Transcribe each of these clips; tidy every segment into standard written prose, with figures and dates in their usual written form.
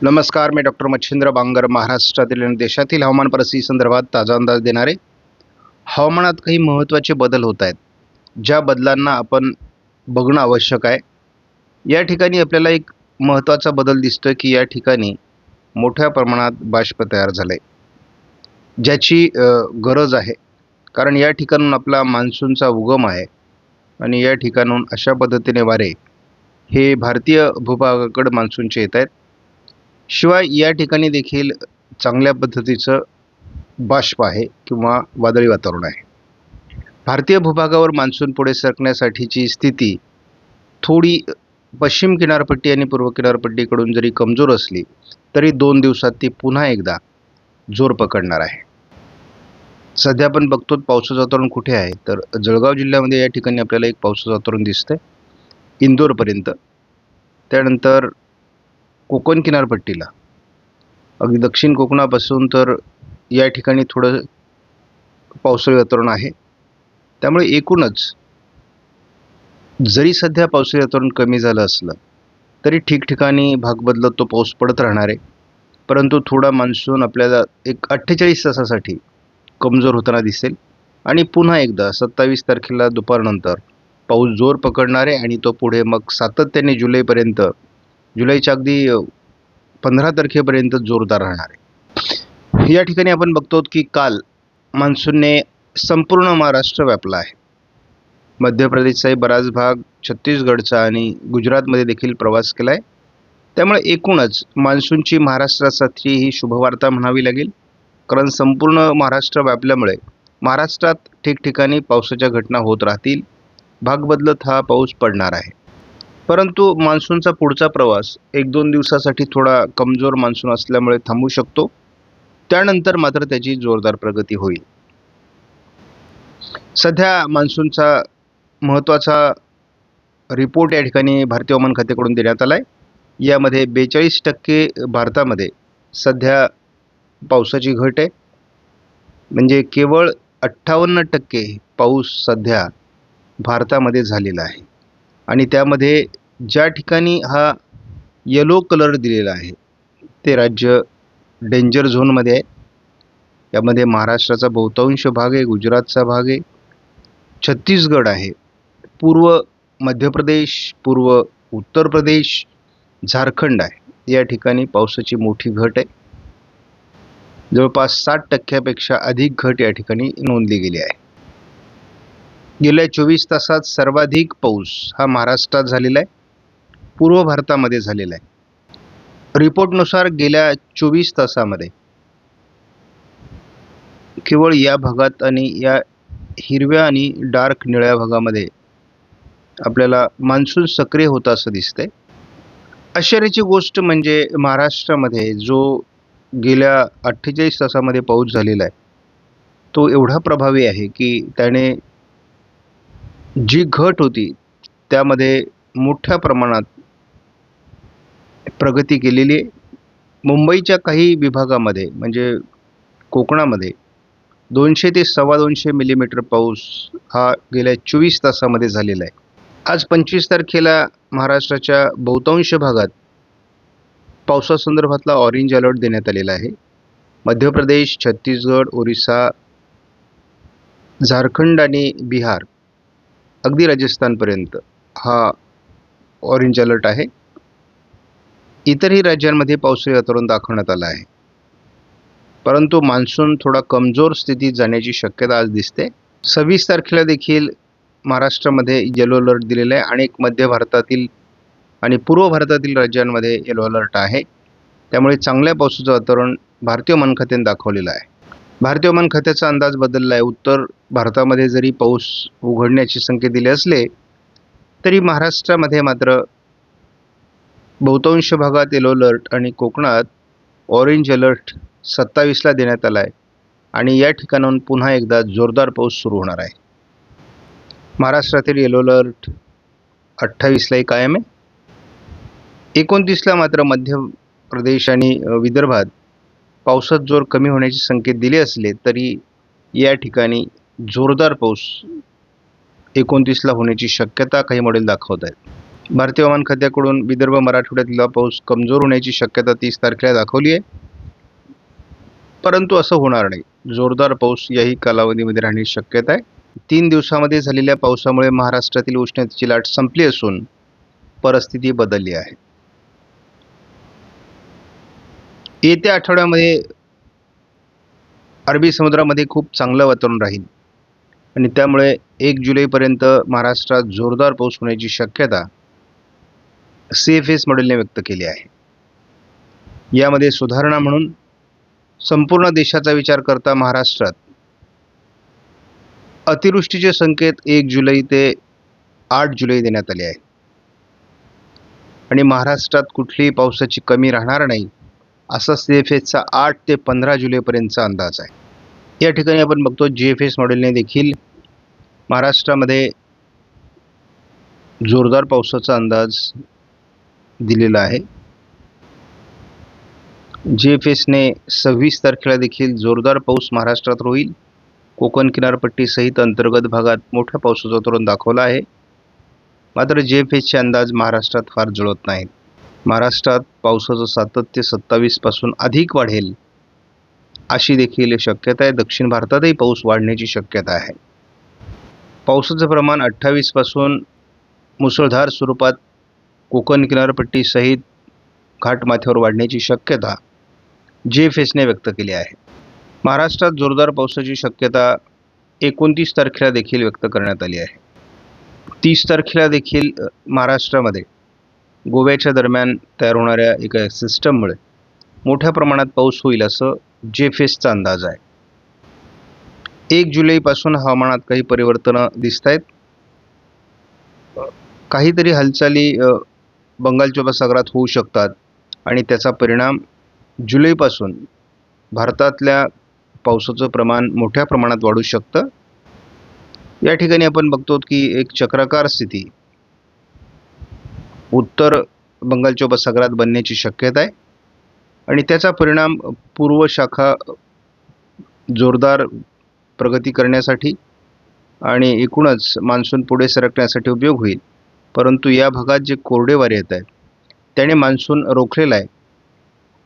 नमस्कार, मी डॉक्टर मच्छिंद्र बांगर, महाराष्ट्रातील आणि देशातील हवामान परिस्थिती संदर्भात ताजा अंदाज देणारे. हवामानात काही महत्त्वाचे बदल होत आहेत, ज्या बदलांना आपण बघणं आवश्यक आहे. या ठिकाणी आपल्याला एक महत्त्वाचा बदल दिसतोय की या ठिकाणी मोठ्या प्रमाणात बाष्प तयार झालं आहे, ज्याची गरज आहे. कारण या ठिकाणून आपला मान्सूनचा उगम आहे आणि या ठिकाणून अशा पद्धतीने वारे हे भारतीय भूभागाकडे मान्सूनचे येत आहेत. शिवाय या ठिकाणी देखील चांगल्या पद्धतीचं बाष्प आहे किंवा वादळी वातावरण आहे. भारतीय भूभागावर मान्सून पुढे सरकण्यासाठीची स्थिती थोडी पश्चिम किनारपट्टी आणि पूर्व किनारपट्टीकडून जरी कमजोर असली तरी 2 दिवसात ती पुन्हा एकदा जोर पकडणार आहे. सध्या आपण बघतो पावसाचं वातावरण कुठे आहे, तर जळगाव जिल्ह्यामध्ये या ठिकाणी आपल्याला एक पावसाचं वातावरण दिसतंय इंदोरपर्यंत. त्यानंतर कोकण किनारपट्टीला अगदी दक्षिण कोकणापासून तर या ठिकाणी थोडं पावसाळी वातावरण आहे. त्यामुळे एकूणच जरी सध्या पावसाळी वातावरण कमी झालं असलं तरी ठिकठिकाणी भाग बदलत तो पाऊस पडत राहणार आहे. परंतु थोडा मान्सून आपल्याला एक 48 तासासाठी कमजोर होताना दिसेल आणि पुन्हा एकदा 27 तारखेला दुपारनंतर पाऊस जोर पकडणार आहे आणि तो पुढे मग सातत्याने जुलैच्या अगदी 15 तारखेपर्यंत जोरदार राहणार आहे. या ठिकाणी आपण बघतो की काल मान्सूनने संपूर्ण महाराष्ट्र व्यापला आहे. मध्य प्रदेशचाही बराच भाग, छत्तीसगडचा आणि गुजरातमध्ये देखील प्रवास केला आहे. त्यामुळे एकूणच मान्सूनची महाराष्ट्रासाठी ही शुभवार्ता म्हणावी लागेल. कारण संपूर्ण महाराष्ट्र व्यापल्यामुळे महाराष्ट्रात ठिकठिकाणी पावसाच्या घटना होत राहतील. भाग बदलत हा पाऊस पडणार आहे. परंतु मान्सूनचा पुढचा प्रवास 1-2 दिवसासाठी थोडा कमजोर मान्सून असल्यामुळे थांबू शकतो. त्यानंतर मात्र त्याची जोरदार प्रगती होईल. सध्या मान्सूनचा महत्त्वाचा रिपोर्ट या ठिकाणी भारतीय हवामान खात्याकडून देण्यात आला आहे. यामध्ये 42% भारतामध्ये सध्या पावसाची घट आहे. म्हणजे केवळ 58% पाऊस सध्या भारतामध्ये झालेला आहे. आणि त्यामध्ये ज्या ठिकाणी हा येलो कलर दिलेला आहे ते राज्य डेंजर झोनमध्ये आहे. यामध्ये महाराष्ट्राचा बहुतांश भाग आहे, गुजरातचा भाग आहे, छत्तीसगड आहे, पूर्व मध्य प्रदेश, पूर्व उत्तर प्रदेश, झारखंड आहे. या ठिकाणी पावसाची मोठी घट आहे. जवळपास 60% अधिक घट या ठिकाणी नोंदली गेली आहे. गेल्या 24 तासात सर्वाधिक पाऊस हा महाराष्ट्रात झालेला आहे, पूर्व भारतामध्ये झालेला आहे. रिपोर्टनुसार गेल्या 24 तासामध्ये केवळ या भागात आणि या हिरव्या आणि डार्क निळ्या भागामध्ये आपल्याला मान्सून सक्रिय होता असं दिसतंय. आश्चर्याची गोष्ट म्हणजे महाराष्ट्रामध्ये जो गेल्या 48 तासामध्ये पाऊस झालेला आहे तो एवढा प्रभावी आहे की त्याने जी घट होती त्यामध्ये मोठ्या प्रमाणात प्रगती केलेली आहे. मुंबईच्या काही विभागामध्ये म्हणजे कोकणामध्ये 200 ते 250 मिलीमीटर पाऊस हा गेल्या 24 तासामध्ये झालेला आहे. आज 25 तारखेला महाराष्ट्राच्या बहुतांश भागात पावसासंदर्भातला ऑरेंज अलर्ट देण्यात आलेला आहे. मध्य प्रदेश, छत्तीसगड, ओरिसा, झारखंड आणि बिहार अगदी राजस्थानपर्यंत हा ऑरेंज अलर्ट आहे. इतरही राज्यांमध्ये पावसाळी वातावरण दाखवण्यात आलं आहे. परंतु मान्सून थोडा कमजोर स्थितीत जाण्याची शक्यता आज दिसते. 26 तारखेला देखील महाराष्ट्रामध्ये येलो अलर्ट दिलेला आहे. अनेक मध्य भारतातील आणि पूर्व भारतातील राज्यांमध्ये येलो अलर्ट आहे. त्यामुळे चांगल्या पावसाचं वातावरण भारतीय हवामान खात्याने दाखवलेलं आहे. भारतीय हवामान खात्याचा अंदाज बदलला आहे. उत्तर भारतामध्ये जरी पाऊस उघडण्याचे संकेत दिले असले तरी महाराष्ट्रामध्ये मात्र बहुतांश भागात येलो अलर्ट आणि कोकणात ऑरेंज अलर्ट 27ला देण्यात आला आहे. आणि या ठिकाणाहून पुन्हा एकदा जोरदार पाऊस सुरू होणार आहे. महाराष्ट्रातील येलो अलर्ट 28लाही कायम आहे. 29ला मात्र मध्य प्रदेश आणि विदर्भात पावसात जोर कमी होण्याचे संकेत दिले असले तरी या ठिकाणी जोरदार पाऊस 29ला होण्याची शक्यता काही मॉडेल दाखवत आहेत. भारतीय हवामान खात्याकडून विदर्भ मराठवाड्यातला पाऊस कमजोर होण्याची शक्यता 30 तारखेला दाखवली आहे, परंतु असं होणार नाही. जोरदार पाऊस याही कालावधीमध्ये राहण्याची शक्यता आहे. 3 दिवसामध्ये झालेल्या पावसामुळे महाराष्ट्रातील उष्णतेची लाट संपली असून परिस्थिती बदलली आहे. येत्या आठवड्यामध्ये अरबी समुद्रामध्ये खूप चांगलं वातावरण राहील आणि त्यामुळे 1 जुलैपर्यंत महाराष्ट्रात जोरदार पाऊस होण्याची शक्यता CFS मॉडेलने व्यक्त केली आहे. यामध्ये सुधारणा म्हणून संपूर्ण देशाचा विचार करता महाराष्ट्रात अतिवृष्टीचे संकेत 1 जुलै ते 8 जुलै देण्यात आले आहेत आणि महाराष्ट्रात कुठलीही पावसाची कमी राहणार नाही असा CFSचा 8 ते 15 जुलैपर्यंतचा अंदाज आहे. या ठिकाणी आपण बघतो GFS मॉडेलने देखील महाराष्ट्रामध्ये जोरदार पावसाचा अंदाज दिलेला आहे. GFSने 26 तारखेला देखील जोरदार पाऊस महाराष्ट्रात होईल. कोकण किनारपट्टीसहित अंतर्गत भागात मोठ्या पावसाचा धोरण दाखवला आहे. मात्र GFSचे अंदाज महाराष्ट्रात फार जुळत नाहीत. महाराष्ट्रात पावसाचं सातत्य 27 पासून अधिक वाढेल अशी देखील शक्यता आहे. दक्षिण भारतातही पाऊस वाढण्याची शक्यता आहे. पावसाचं प्रमाण 28 पासून मुसळधार स्वरूपात कोकण किनारपट्टीसहित घाटमाथ्यावर वाढण्याची शक्यता GFSने व्यक्त केली आहे. महाराष्ट्रात जोरदार पावसाची शक्यता 29 तारखेला देखील व्यक्त करण्यात आली आहे. 30 तारखेला देखील महाराष्ट्रामध्ये गोव्याच्या दरम्यान तयार होणाऱ्या एका सिस्टममुळे मोठ्या प्रमाणात पाऊस होईल असं GFSचा अंदाज आहे. 1 जुलैपासून हवामानात काही परिवर्तनं दिसत आहेत. काहीतरी हालचाली बंगालच्या उपसागरात होऊ शकतात आणि त्याचा परिणाम जुलैपासून भारतातल्या पावसाचं प्रमाण मोठ्या प्रमाणात वाढू शकतं. या ठिकाणी आपण बघतो की एक चक्राकार स्थिती उत्तर बंगालच्या उपसागरात बनण्याची शक्यता आहे आणि त्याचा परिणाम पूर्व शाखा जोरदार प्रगती करण्यासाठी आणि एकूणच मान्सून पुढे सरकण्यासाठी उपयोग होईल. परंतु या भागात जे कोरडे वारे येत आहेत त्याने मान्सून रोखलेला आहे.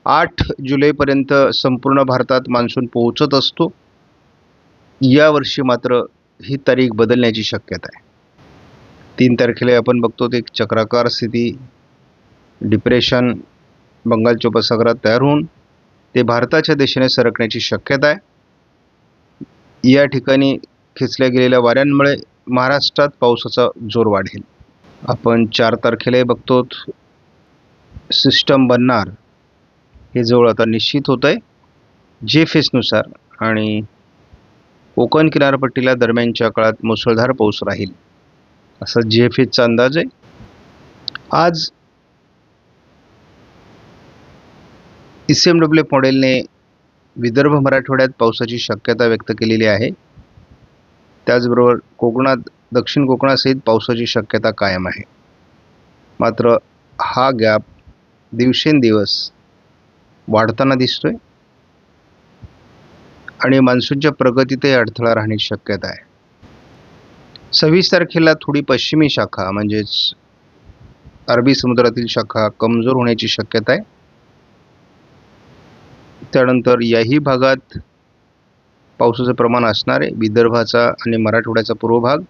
8 जुलैपर्यंत संपूर्ण भारतात मान्सून पोहोचत असतो. यावर्षी मात्र ही तारीख बदलण्याची शक्यता आहे. 3 तारखेला आपण बघतो ते एक चक्राकार स्थिती डिप्रेशन बंगालच्या उपसागरात तयार होऊन ते भारताच्या दिशेने सरकण्याची शक्यता आहे. या ठिकाणी खेचल्या गेलेल्या वाऱ्यांमुळे महाराष्ट्रात पावसाचा जोर वाढेल. आपण 4 तारखेला बघतो सिस्टम बनणार हे जवळ आता निश्चित होत आहे GFSनुसार आणि कोकण किनारपट्टीला दरम्यानच्या काळात मुसळधार पाऊस राहील असा GFSचा अंदाज आहे. आज ECMWF मॉडेलने विदर्भ मराठवाड्यात पावसाची शक्यता व्यक्त केलेली आहे. त्याचबरोबर कोकणात दक्षिण कोकणासहित पावसाची शक्यता कायम आहे. मात्र हा गॅप दिवसेंदिवस वाढताना दिसतोय आणि मान्सूनच्या प्रगतीतही अडथळा राहण्याची शक्यता आहे. 26 तारखेला थोडी पश्चिमी शाखा म्हणजेच अरबी समुद्रातील शाखा कमजोर होण्याची शक्यता आहे. त्यानंतर याही भागात पावसाचं प्रमाण असणार आहे, विदर्भाचा आणि मराठवाड्याचा पूर्व भाग.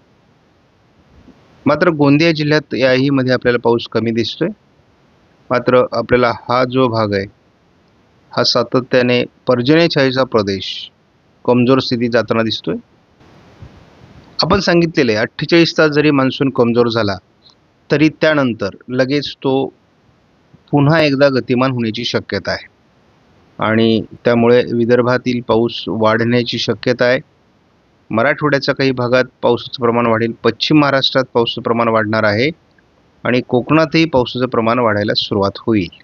मात्र गोंदिया जिल्ह्यात याही मध्ये आपल्याला पाऊस कमी दिसतोय. मात्र आपल्याला हा जो भाग आहे हा सातत्याने पर्जन्यछायेचा प्रदेश कमजोर स्थितीत जाताना दिसतोय. आपण सांगितलेले 48 तास जरी मान्सून कमजोर झाला तरी त्यानंतर लगेच तो पुन्हा एकदा गतिमान होण्याची शक्यता आहे आणि त्यामुळे विदर्भातील पाऊस वाढण्याची शक्यता आहे. मराठवाड्याच्या काही भागात पावसाचं प्रमाण वाढेल. पश्चिम महाराष्ट्रात पावसाचं प्रमाण वाढणार आहे आणि कोकणातही पावसाचं प्रमाण वाढायला सुरुवात होईल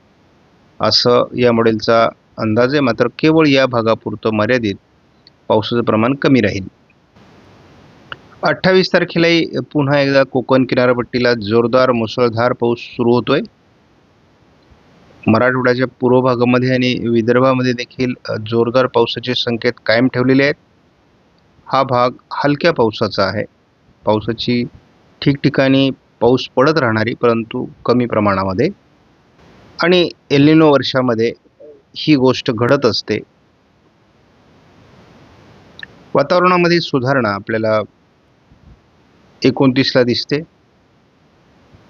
असं या मॉडेलचा अंदाज आहे. मात्र केवळ या भागापुरतं मर्यादित पावसाचं प्रमाण कमी राहील. 28 तारखेलाही पुन्हा एकदा कोकण किनारपट्टीला जोरदार मुसळधार पाऊस सुरू होतोय. मराठवाड्याच्या पूर्व भागामध्ये आणि विदर्भामध्ये देखील जोरदार पावसाचे संकेत कायम ठेवलेले आहेत. हा भाग हलक्या पावसाचा आहे. पावसाची ठिकठिकाणी पाऊस पडत राहणारी, परंतु कमी प्रमाणामध्ये. आणि एल निनो वर्षामध्ये ही गोष्ट घडत असते. वातावरणामध्ये सुधारणा आपल्याला 29ला दिसते.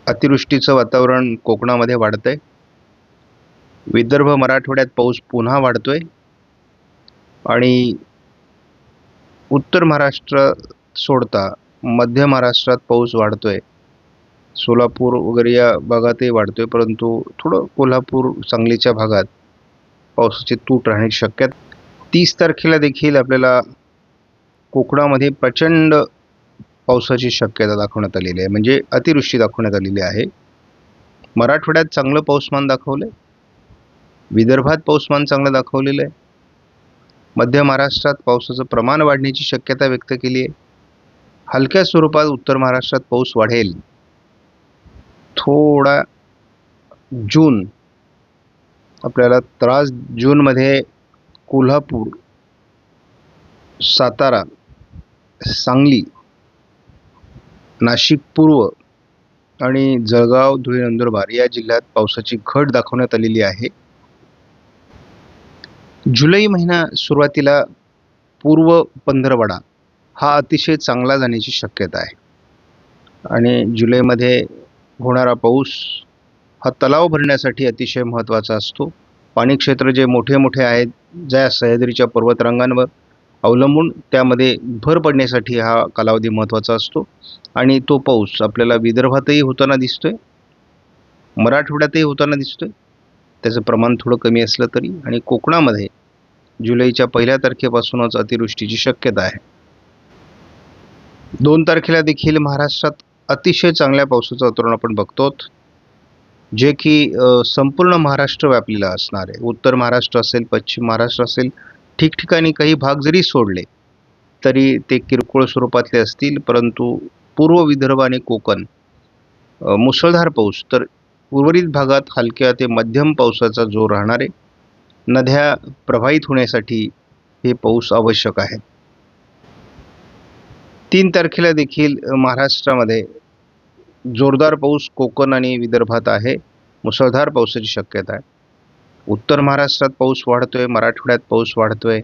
अतिवृष्टीचं वातावरण कोकणामध्ये वाढतंय. विदर्भ मराठवाड्यात पाऊस पुन्हा वाढतोय आणि उत्तर महाराष्ट्र सोडता मध्य महाराष्ट्रात पाऊस वाढतोय. सोलापूर वगैरे या भागातही वाढतोय, परंतु थोडं कोल्हापूर सांगलीच्या भागात पावसाची तूट राहण्याची शक्यता. 30 तारखेला देखील आपल्याला कोकणामध्ये प्रचंड पावसाची शक्यता दाखवण्यात आलेली आहे, म्हणजे अतिवृष्टी दाखवण्यात आलेली आहे. मराठवाड्यात चांगलं पाऊसमान दाखवलंय, विदर्भात पाऊसमान चांगलं दाखवलेलं आहे. मध्य महाराष्ट्रात पावसाचं प्रमाण वाढण्याची शक्यता व्यक्त केली आहे. हलक्या स्वरूपात उत्तर महाराष्ट्रात पाऊस वाढेल. थोडा जून आपल्याला त्रास. जूनमध्ये कोल्हापूर, सातारा, सांगली, नाशिक पूर्व आणि जळगाव, धुळे, नंदुरबार या जिल्ह्यात पावसाची घट दाखवण्यात आलेली आहे. जुलै महिना सुरुवातीला पूर्व पंधरवडा हा अतिशय चांगला जाण्याची शक्यता आहे आणि जुलैमध्ये होणारा पाऊस हा तलाव भरण्यासाठी अतिशय महत्त्वाचा असतो. पाणी क्षेत्र जे मोठे मोठे आहेत, ज्या सह्याद्रीच्या पर्वतरांगांवर अवलंबून, त्यामध्ये भर पडण्यासाठी हा कालावधी महत्त्वाचा असतो आणि तो पाऊस आपल्याला विदर्भातही होताना दिसतोय, मराठवाड्यातही होताना दिसतोय. त्याचं प्रमाण थोडं कमी असलं तरी. आणि कोकणामध्ये जुलैच्या 1 तारखेपासूनच अतिवृष्टीची शक्यता आहे. 2 तारखेला देखील महाराष्ट्रात अतिशय चांगल्या पावसाचं वातावरण आपण बघतो, जे की संपूर्ण महाराष्ट्र व्यापलेला असणार आहे. उत्तर महाराष्ट्र असेल, पश्चिम महाराष्ट्र असेल, ठिकठिकाणी काही भाग जरी सोडले तरी ते किरकोळ स्वरूपातले असतील, परंतु पूर्व विदर्भ आणि कोकण मुसळधार पाऊस, तर उर्वरित भागात हलक्या ते मध्यम पावसाचा जोर राहणार आहे. नद्या प्रवाहित होण्यासाठी हे पाऊस आवश्यक आहे. 3 तारखेला देखील महाराष्ट्रामध्ये जोरदार पाऊस कोकण आणि विदर्भात आहे. मुसळधार पावसाची शक्यता आहे. उत्तर महाराष्ट्रात पाऊस वाढतोय, मराठवाड्यात पाऊस वाढतोय.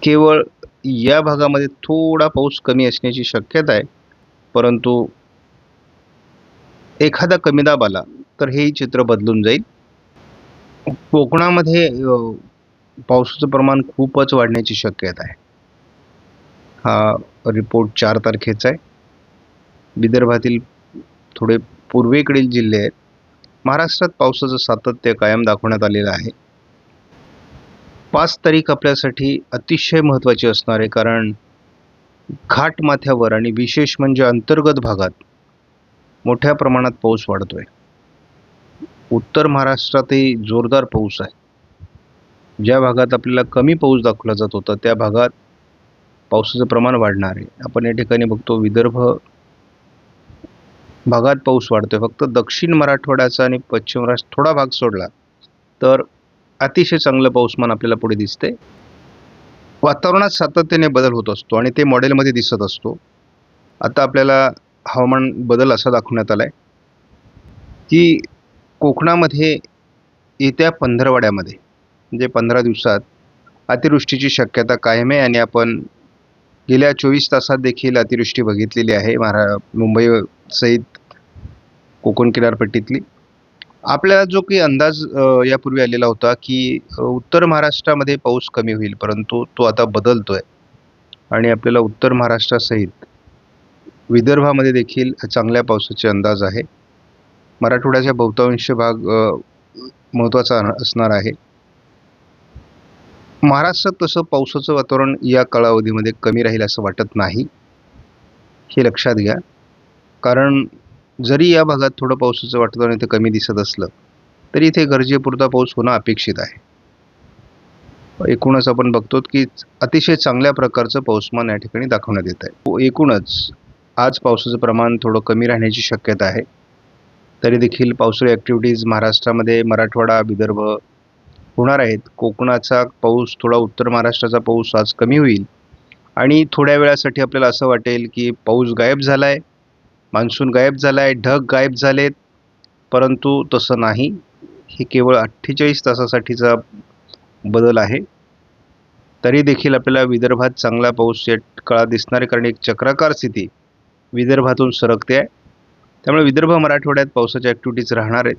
केवळ या भागामध्ये थोडा पाऊस कमी असण्याची शक्यता आहे, परंतु एखादा कमी दाब आला तर हेही चित्र बदलून जाईल. कोकणामध्ये पावसाचं प्रमाण खूपच वाढण्याची शक्यता आहे. हा रिपोर्ट 4 तारखेचा आहे. विदर्भातील थोडे पूर्वेकडील जिल्हे आहेत. महाराष्ट्रात पावसाचं सातत्य कायम दाखवण्यात आलेलं आहे. 5 तारीख आपल्यासाठी अतिशय महत्त्वाची असणार आहे, कारण घाटमाथ्यावर आणि विशेष म्हणजे अंतर्गत भागात मोठ्या प्रमाणात पाऊस वाढतोय. उत्तर महाराष्ट्रातही जोरदार पाऊस आहे. ज्या भागात आपल्याला कमी पाऊस दाखवला जात होता त्या भागात पावसाचं प्रमाण वाढणार आहे. आपण या ठिकाणी बघतो विदर्भ भागात पाऊस वाढतोय. फक्त दक्षिण मराठवाड्याचा आणि पश्चिम महाराष्ट्र थोडा भाग सोडला तर अतिशय चांगलं पाऊसमान आपल्याला पुढे दिसते. वातावरणात सातत्याने बदल होत असतो आणि ते मॉडेलमध्ये दिसत असतो. आता आपल्याला हवामान बदल असा दाखवण्यात आला आहे की कोकणामध्ये येत्या पंधरवड्यामध्ये म्हणजे 15 दिवसात अतिवृष्टीची शक्यता कायम आहे आणि आपण गेल्या 24 तासात देखील अतिवृष्टी बघितलेली आहे मुंबई सहित कोकण किनारपट्टीतली. आपल्याला जो काही अंदाज यापूर्वी आलेला होता की उत्तर महाराष्ट्रामध्ये पाऊस कमी होईल, परंतु तो आता बदलतोय आणि आपल्याला उत्तर महाराष्ट्रासहित विदर्भामध्ये देखील चांगल्या पावसाचे अंदाज आहे. मराठवाड्याचा बहुतांश भाग महत्त्वाचा असणार आहे. महाराष्ट्रात तसं पावसाचं वातावरण या कालावधीमध्ये कमी राहील असं वाटत नाही, हे लक्षात घ्या. कारण जरी या भागात थोडं पावसाचं वातावरण इथे कमी दिसत असलं तरी इथे गरजेपुरता पाऊस होणं अपेक्षित आहे. एकूणच आपण बघतो की अतिशय चांगल्या प्रकारचं पाऊसमान या ठिकाणी दाखवण्यात येत आहे. एकूणच आज पावसाचं प्रमाण थोडं कमी राहण्याची शक्यता आहे. तरी देखील पावसाळी ॲक्टिव्हिटीज महाराष्ट्रामध्ये मराठवाडा, विदर्भ होणार आहेत. कोकणाचा पाऊस, थोडा उत्तर महाराष्ट्राचा पाऊस आज कमी होईल आणि थोड्या वेळासाठी आपल्याला असं वाटेल की पाऊस गायब झाला आहे. मान्सून गायब झाला आहे, ढग गायब झालेत, परंतु तसं नाही. हे केवळ 48 तासासाठीचा बदल आहे. तरी देखील आपल्याला विदर्भात चांगला पाऊस या काळात दिसणार आहे, कारण एक चक्राकार स्थिती विदर्भातून सरकते आहे. त्यामुळे विदर्भ मराठवाड्यात पावसाच्या ॲक्टिव्हिटीज राहणार आहेत.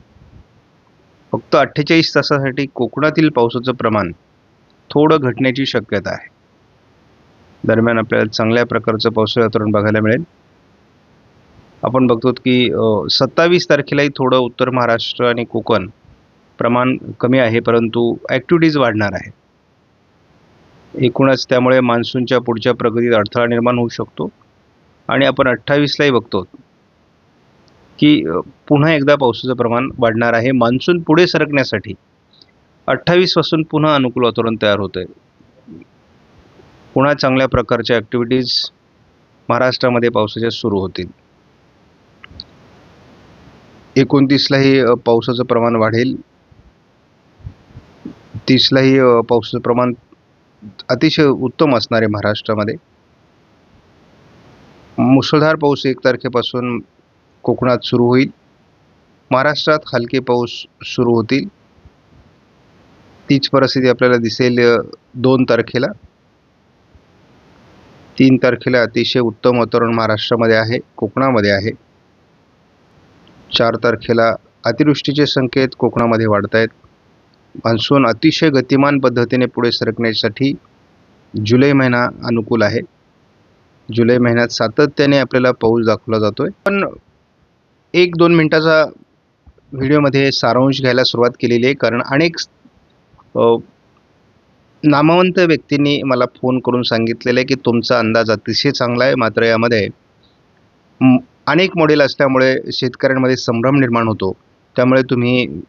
फक्त 48 तासासाठी कोकणातील पावसाचं प्रमाण थोडं घटण्याची शक्यता आहे. दरम्यान आपल्याला चांगल्या प्रकारचं पावसाळी वातावरण बघायला मिळेल. आपण बघतो की 27 तारखेलाही थोडं उत्तर महाराष्ट्र आणि कोकण प्रमाण कमी आहे, परंतु ॲक्टिव्हिटीज वाढणार आहे. एकूणच त्यामुळे मान्सूनच्या पुढच्या प्रगतीत अडथळा निर्माण होऊ शकतो आणि आपण 28लाही बघतो की पुन्हा एकदा पावसाचं प्रमाण वाढणार आहे. मान्सून पुढे सरकण्यासाठी 28 पासून पुन्हा अनुकूल वातावरण तयार होतं आहे. पुन्हा चांगल्या प्रकारच्या ॲक्टिव्हिटीज महाराष्ट्रामध्ये पावसाच्या सुरू होतील. 29लाही पावसाचं प्रमाण वाढेल. 30लाही पावसाचं प्रमाण अतिशय उत्तम असणार आहे महाराष्ट्रामध्ये. मुसळधार पाऊस 1 तारखेपासून कोकणात सुरू होईल. महाराष्ट्रात हलके पाऊस सुरू होतील. तीच परिस्थिती आपल्याला दिसेल 2 तारखेला. 3 तारखेला अतिशय उत्तम वातावरण महाराष्ट्रामध्ये आहे, कोकणामध्ये आहे. 4 तारखेला अतिवृष्टीचे संकेत कोकणामध्ये वाढत आहेत. मान्सून अतिशय गतिमान पद्धतीने पुढे सरकण्यासाठी जुलै महिना अनुकूल आहे. जुलै महिन्यात सातत्याने आपल्याला पाऊस दाखवला जातोय. पण 1-2 मिनिटाचा व्हिडिओमध्ये सारांश घ्यायला सुरुवात केलेली आहे, कारण अनेक नामवंत व्यक्तींनी मला फोन करून सांगितलेलं आहे की तुमचा अंदाज अतिशय चांगला आहे, मात्र यामध्ये अनेक मॉडेल असल्यामुळे शेतकऱ्यांमध्ये संभ्रम निर्माण होतो. त्यामुळे तुम्ही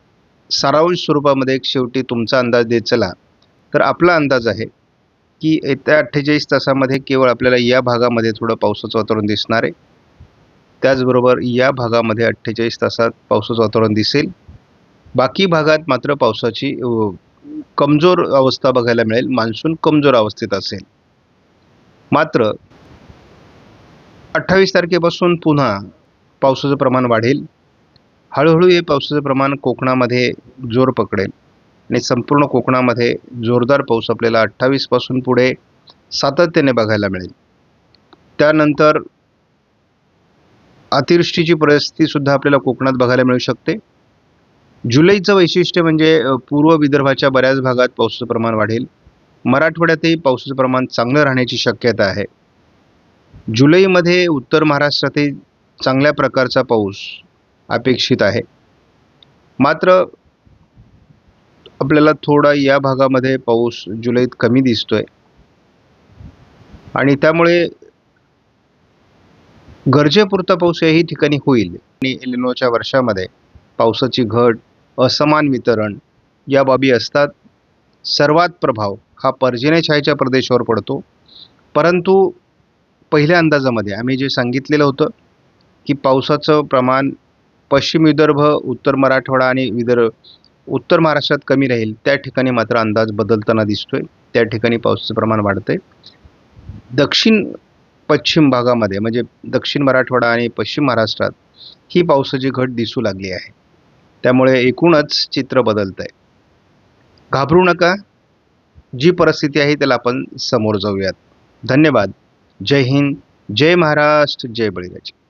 सारांश स्वरूपामध्ये एक शेवटी तुमचा अंदाज देत चला. तर आपला अंदाज आहे की येत्या 48 तासामध्ये केवळ आपल्याला या भागामध्ये थोडं पावसाचं वातावरण दिसणार आहे. त्याचबरोबर या भागामध्ये 48 तासात पावसाचं वातावरण दिसेल. बाकी भागात मात्र पावसाची कमजोर अवस्था बघायला मिळेल. मान्सून कमजोर अवस्थेत असेल. मात्र 28 तारखेपासून पुन्हा पावसाचं प्रमाण वाढेल. हळूहळू हे पावसाचं प्रमाण कोकणामध्ये जोर पकडेल आणि संपूर्ण कोकणामध्ये जोरदार पाऊस आपल्याला 28 पासून पुढे सातत्याने बघायला मिळेल. त्यानंतर अतिवृष्टीची परिस्थितीसुद्धा आपल्याला कोकणात बघायला मिळू शकते. जुलैचं वैशिष्ट्य म्हणजे पूर्व विदर्भाच्या बऱ्याच भागात पावसाचं प्रमाण वाढेल. मराठवाड्यातही पावसाचं प्रमाण चांगलं राहण्याची शक्यता आहे. जुलैमध्ये उत्तर महाराष्ट्रातही चांगल्या प्रकारचा पाऊस अपेक्षित आहे. मात्र आपल्याला थोडा या भागामध्ये पाऊस जुलैत कमी दिसतोय आणि त्यामुळे गरजेपुरता पाऊस याही ठिकाणी होईल. आणि एलिनोच्या वर्षामध्ये पावसाची घट, असमान वितरण या बाबी असतात. सर्वात प्रभाव हा पर्जन्यछायेच्या प्रदेशावर पडतो. परंतु पहिल्या अंदाजामध्ये आम्ही जे सांगितलेलं होतं की पावसाचं प्रमाण पश्चिम विदर्भ, उत्तर मराठवाडा आणि उत्तर महाराष्ट्रात कमी राहील, त्या ठिकाणी मात्र अंदाज बदलताना दिसतोय. त्या ठिकाणी पावसाचं प्रमाण वाढतंय. दक्षिण पश्चिम भागामध्ये म्हणजे दक्षिण मराठवाडा आणि पश्चिम महाराष्ट्रात ही पावसाची घट दिसू लागली आहे. त्यामुळे एकूणच चित्र बदलतंय. घाबरू नका. जी परिस्थिती आहे त्याला आपण समोर जाऊयात. धन्यवाद. जय हिंद, जय महाराष्ट्र, जय बळीराजा.